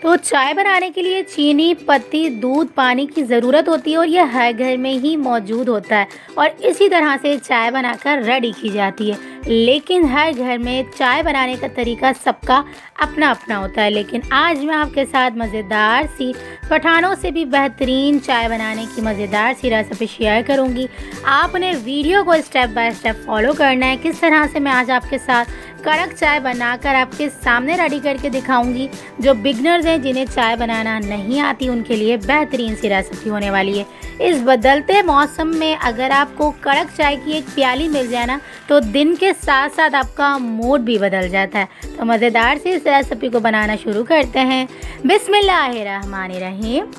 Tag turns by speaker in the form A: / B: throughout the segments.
A: तो चाय बनाने के लिए चीनी, पत्ती, दूध, पानी की ज़रूरत होती है और यह हर घर में ही मौजूद होता है और इसी तरह से चाय बनाकर रेडी की जाती है। लेकिन हर घर में चाय बनाने का तरीका सबका अपना-अपना होता है। लेकिन आज मैं आपके साथ मज़ेदार सी पठानों से भी बेहतरीन चाय बनाने की मज़ेदार सी रेसिपी शेयर करूँगी। आपने वीडियो को स्टेप बाय स्टेप फॉलो करना है। किस तरह से मैं आज आपके साथ कड़क चाय बनाकर आपके सामने रेडी करके दिखाऊंगी। जो बिगनर्स हैं, जिन्हें चाय बनाना नहीं आती, उनके लिए बेहतरीन सी रेसिपी होने वाली है। इस बदलते मौसम में अगर आपको कड़क चाय की एक प्याली मिल जाए ना, तो दिन के साथ साथ आपका मूड भी बदल जाता है। तो मज़ेदार से इस रेसिपी को बनाना शुरू करते हैं। बिस्मिल्लाहिर्रहमानिर्रहीम।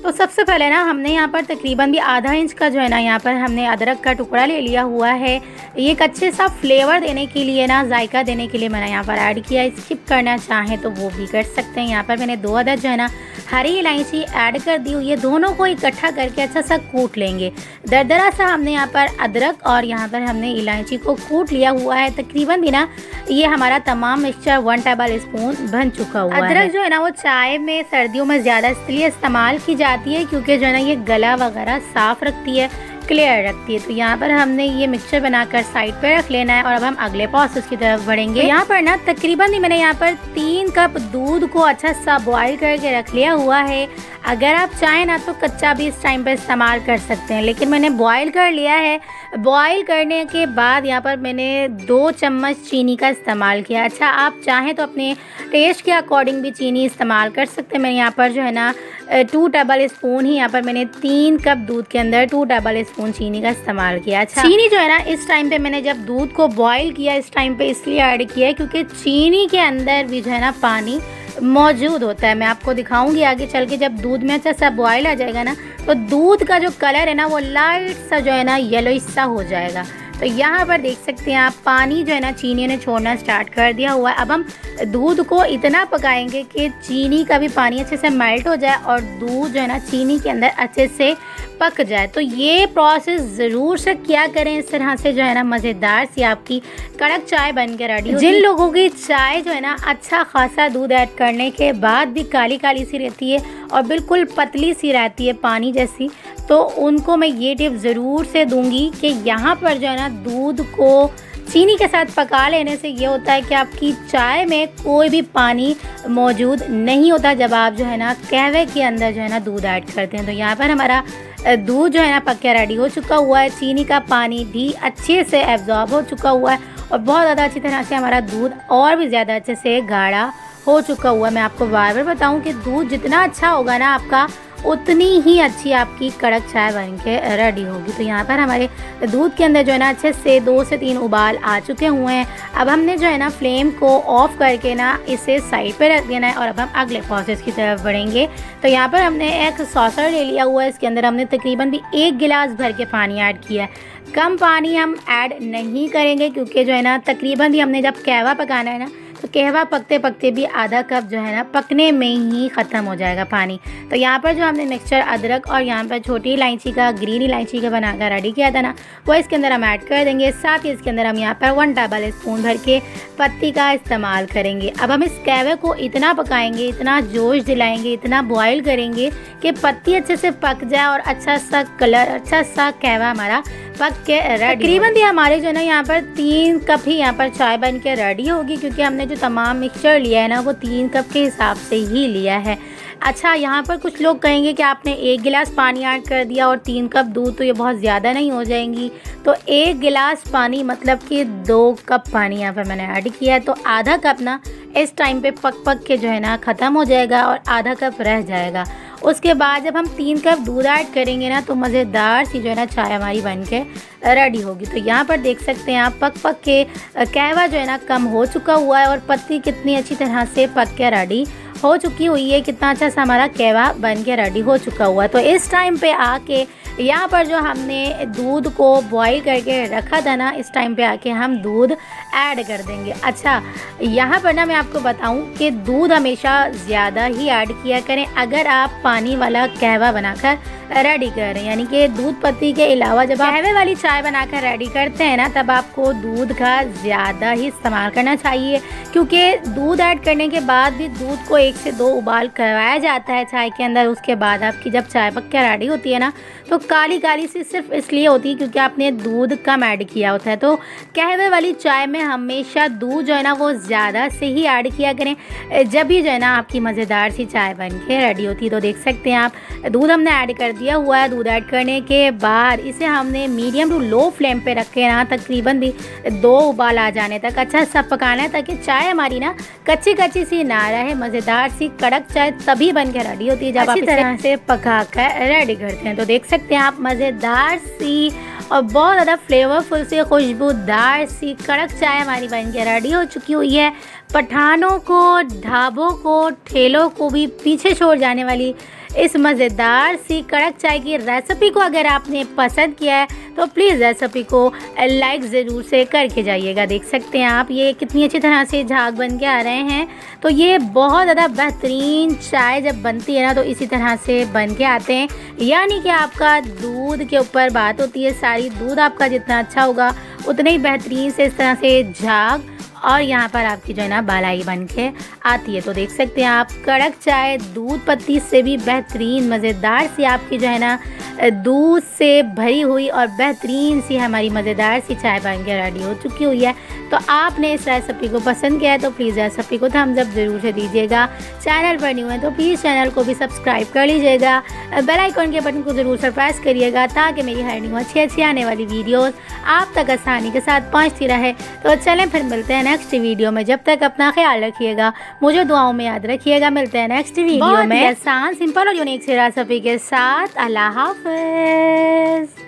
A: तो सबसे पहले ना हमने यहाँ पर तकरीबन भी आधा इंच का जो है ना, यहाँ पर हमने अदरक का टुकड़ा ले लिया हुआ है। ये एक अच्छे सा फ्लेवर देने के लिए ना, जायका देने के लिए मैंने यहाँ पर ऐड किया। स्किप करना चाहें तो वो भी कर सकते हैं। यहाँ पर मैंने 2 अदद जो है ना हरी इलायची ऐड कर दी हुई है। दोनों को इकट्ठा करके अच्छा सा कूट लेंगे। दरदरा सा हमने यहाँ पर अदरक और यहाँ पर हमने इलायची को कूट लिया हुआ है। तकरीबन भी ना ये हमारा तमाम मिक्सचर 1 टेबल स्पून बन चुका हुआ है। अदरक जो है ना वो चाय में सर्दियों में ज़्यादा इसलिए इस्तेमाल की जाती है क्योंकि जो है ना ये गला वगैरह साफ़ रखती है, क्लियर रखती है। तो यहाँ पर हमने ये मिक्सचर बनाकर साइड पे रख लेना है और अब हम अगले प्रोसेस की तरफ बढ़ेंगे। तो यहाँ पर ना तकरीबन मैंने यहाँ पर 3 कप दूध को अच्छा सा बॉईल करके रख लिया हुआ है। अगर आप चाहें ना तो कच्चा भी इस टाइम पे इस्तेमाल कर सकते हैं, लेकिन मैंने बॉईल कर लिया है। बॉईल करने के बाद यहाँ पर मैंने 2 चम्मच चीनी का इस्तेमाल किया। अच्छा, आप चाहें तो अपने टेस्ट के अकॉर्डिंग भी चीनी इस्तेमाल कर सकते हैं। मैं यहाँ पर जो है ना 2 टेबल स्पून ही यहाँ पर मैंने 3 कप दूध के अंदर 2 टेबल स्पून चीनी का इस्तेमाल किया। अच्छा, चीनी जो है ना इस टाइम पे मैंने जब दूध को बॉईल किया इस टाइम पे इसलिए ऐड किया है क्योंकि चीनी के अंदर भी जो है ना पानी मौजूद होता है। मैं आपको दिखाऊंगी आगे चल के, जब दूध में अच्छा सा बॉयल आ जाएगा ना तो दूध का जो कलर है ना वो लाइट सा जो है ना येलोइश सा हो जाएगा। तो यहाँ पर देख सकते हैं आप, पानी जो है ना चीनी ने छोड़ना स्टार्ट कर दिया हुआ है। अब हम दूध को इतना पकाएंगे कि चीनी का भी पानी अच्छे से मेल्ट हो जाए और दूध जो है ना चीनी के अंदर अच्छे से पक जाए। तो ये प्रोसेस ज़रूर से क्या करें, इस तरह से जो है ना मज़ेदार सी आपकी कड़क चाय बन के रेडी हो। जिन लोगों की चाय जो है ना अच्छा खासा दूध ऐड करने के बाद भी काली काली सी रहती है और बिल्कुल पतली सी रहती है पानी जैसी, तो उनको मैं ये टिप ज़रूर से दूंगी कि यहाँ पर जो है ना दूध को चीनी के साथ पका लेने से ये होता है कि आपकी चाय में कोई भी पानी मौजूद नहीं होता जब आप जो है ना कहवे के अंदर जो है ना दूध ऐड करते हैं। तो यहाँ पर हमारा दूध जो है ना पक के रेडी हो चुका हुआ है। चीनी का पानी भी अच्छे से एब्जॉर्ब हो चुका हुआ है और बहुत ज़्यादा अच्छी तरह से हमारा दूध और भी ज़्यादा अच्छे से गाढ़ा हो चुका हुआ है। मैं आपको बार बार बताऊँ कि दूध जितना अच्छा होगा ना आपका, उतनी ही अच्छी आपकी कड़क चाय बन के रेडी होगी। तो यहाँ पर हमारे दूध के अंदर जो है ना अच्छे से 2 से 3 उबाल आ चुके हुए हैं। अब हमने जो है ना फ्लेम को ऑफ करके ना इसे साइड पे रख देना है और अब हम अगले प्रोसेस की तरफ बढ़ेंगे। तो यहाँ पर हमने एक सॉसर ले लिया हुआ है। इसके अंदर हमने तकरीबन भी 1 गिलास भर के पानी ऐड किया है। कम पानी हम ऐड नहीं करेंगे क्योंकि जो है ना तकरीबन भी हमने जब कहवा पकाना है ना तो कहवा पकते पकते भी आधा कप जो है ना पकने में ही ख़त्म हो जाएगा पानी। तो यहाँ पर जो हमने मिक्सचर अदरक और यहाँ पर छोटी इलायची का, ग्रीन इलायची का बनाकर रेडी किया था ना, वो इसके अंदर हम ऐड कर देंगे। साथ ही इसके अंदर हम यहाँ पर 1 टेबल स्पून भर के पत्ती का इस्तेमाल करेंगे। अब हम इस कहवे को इतना पकाएंगे, इतना जोश दिलाएंगे, इतना बॉयल करेंगे कि पत्ती अच्छे से पक जाए और अच्छा सा कलर, अच्छा सा कहवा हमारा पक के रेडी। तकरीबन भी हमारे जो है ना यहाँ पर 3 कप ही यहाँ पर चाय बन के रेडी होगी क्योंकि हमने जो तमाम मिक्सचर लिया है ना वो 3 कप के हिसाब से ही लिया है। अच्छा, यहाँ पर कुछ लोग कहेंगे कि आपने 1 गिलास पानी ऐड कर दिया और 3 कप दूध, तो ये बहुत ज़्यादा नहीं हो जाएंगी। तो 1 गिलास पानी मतलब कि 2 कप पानी यहाँ पर मैंने ऐड किया है। तो आधा कप ना इस टाइम पे पक के जो है ना ख़त्म हो जाएगा और आधा कप रह जाएगा। उसके बाद जब हम 3 कप दूध ऐड करेंगे ना तो मज़ेदार सी जो है ना चाय हमारी बन के रेडी होगी। तो यहाँ पर देख सकते हैं आप, पक के कहवा जो है ना कम हो चुका हुआ है और पत्ती कितनी अच्छी तरह से पक के रेडी हो चुकी हुई है। कितना अच्छा सा हमारा कहवा बन के रेडी हो चुका हुआ है। तो इस टाइम पे आके यहाँ पर जो हमने दूध को बॉईल करके रखा था ना, इस टाइम पे आके हम दूध ऐड कर देंगे। अच्छा, यहाँ पर ना मैं आपको बताऊँ कि दूध हमेशा ज़्यादा ही ऐड किया करें अगर आप पानी वाला कहवा बनाकर रेडी कर रहे हैं, यानी कि दूध पत्ती के अलावा जब कहवे वाली चाय बनाकर रेडी करते हैं ना, तब आपको दूध का ज़्यादा ही इस्तेमाल करना चाहिए, क्योंकि दूध ऐड करने के बाद भी दूध को 1 से 2 उबाल करवाया जाता है चाय के अंदर। उसके बाद आपकी जब चाय पक के रेडी होती है ना, तो काली काली सी सिर्फ इसलिए होती है क्योंकि आपने दूध कम ऐड किया होता है। तो कहवे वाली चाय में हमेशा दूध जो है ना वो ज़्यादा से ही ऐड किया करें, जब भी जो है ना आपकी मज़ेदार सी चाय बन के रेडी होती है। तो देख सकते हैं आप, दूध हमने ऐड कर दिया हुआ है। दूध ऐड करने के बाद इसे हमने मीडियम टू लो फ्लेम पे रखे ना, तकरीबन भी 2 उबाल आ जाने तक अच्छा सा पकाना है, ताकि चाय हमारी ना कच्ची कच्ची सी ना रहे। मज़ेदार सी कड़क चाय तभी बन के रेडी होती है जब आप इस तरह से पका कर रेडी करते हैं। तो देख सकते हैं आप, मज़ेदार सी और बहुत ज़्यादा फ्लेवरफुल सी खुशबूदार सी कड़क चाय हमारी बन के रेडी हो चुकी हुई है। पठानों को, ढाबों को, ठेलों को भी पीछे छोड़ जाने वाली इस मज़ेदार सी कड़क चाय की रेसिपी को अगर आपने पसंद किया है तो प्लीज़ रेसिपी को लाइक ज़रूर से करके जाइएगा। देख सकते हैं आप, ये कितनी अच्छी तरह से झाग बन के आ रहे हैं। तो ये बहुत ज़्यादा बेहतरीन चाय जब बनती है ना, तो इसी तरह से बन के आते हैं, यानी कि आपका दूध के ऊपर बात होती है सारी। दूध आपका जितना अच्छा होगा उतने ही बेहतरीन से इस तरह से झाग और यहाँ पर आपकी जो है ना बालाई बन के आती है। तो देख सकते हैं आप, कड़क चाय दूध पत्ती से भी बेहतरीन मज़ेदार सी आपकी जो है ना दूध से भरी हुई और बेहतरीन सी हमारी मज़ेदार सी चाय बन के रेडी हो चुकी हुई है। तो आपने इस रेसिपी को पसंद किया है तो प्लीज़ रेसिपी को थम्स अप ज़रूर से दीजिएगा। चैनल पर न्यू है तो प्लीज़ चैनल को भी सब्सक्राइब कर लीजिएगा। बेल आइकॉन के बटन को ज़रूर से प्रेस करिएगा, ताकि मेरी हर न्यू अच्छी आने वाली वीडियोज़ आप तक आसानी के साथ पहुँचती रहे। तो चलें फिर मिलते हैं नेक्स्ट वीडियो में। जब तक अपना ख्याल रखिएगा, मुझे दुआओं में याद रखिएगा। मिलते हैं नेक्स्ट वीडियो में आसान, सिंपल और यूनिक सी रेसिपी के साथ। अल्लाह हाफ़िज़।